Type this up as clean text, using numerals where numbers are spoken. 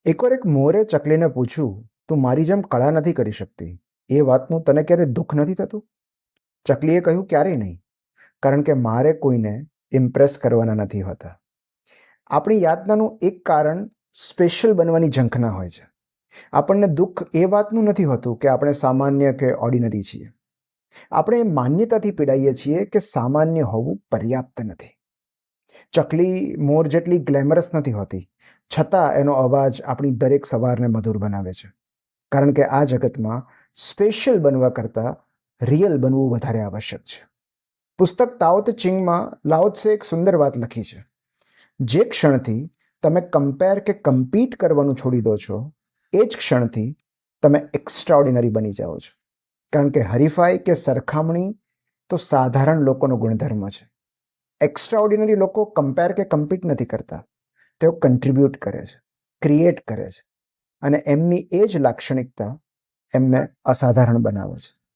એકવાર એક મોરે ચકલીને પૂછ્યું, તું મારી જેમ કળા નથી કરી શકતી, એ વાતનું તને ક્યારે દુઃખ નથી થતું? ચકલીએ કહ્યું, ક્યારેય નહીં, કારણ કે મારે કોઈને ઇમ્પ્રેસ કરવાના નથી હોતા. આપણી યાતનાનું એક કારણ સ્પેશિયલ બનવાની ઝંખના હોય છે. આપણને દુઃખ એ વાતનું નથી હોતું કે આપણે સામાન્ય કે ઓર્ડિનરી છીએ. આપણે એ માન્યતાથી પીડાઈએ છીએ કે સામાન્ય હોવું પર્યાપ્ત નથી. ચકલી મોર જેટલી ગ્લેમરસ નથી હોતી, છતાં એનો અવાજ આપણી દરેક સવારને મધુર બનાવે છે. કારણ કે આ જગતમાં સ્પેશિયલ બનવા કરતાં રિયલ બનવું વધારે આવશ્યક છે. પુસ્તક તાઓ તે ચિંગમાં લાઓ ત્સે એક સુંદર વાત લખી છે. જે ક્ષણથી તમે કમ્પેર કે કમ્પીટ કરવાનું છોડી દો છો, એ જ ક્ષણથી તમે એક્સ્ટ્રાઓર્ડિનરી બની જાઓ છો. કારણ કે હરીફાઈ કે સરખામણી તો સાધારણ લોકોનો ગુણધર્મ છે. એક્સ્ટ્રાઓર્ડિનરી લોકો કમ્પેર કે કમ્પીટ નથી કરતા, તેઓ કન્ટ્રીબ્યુટ કરે છે, ક્રિએટ કરે છે, અને એમની એ જ લાક્ષણિકતા એમને અસાધારણ બનાવે છે.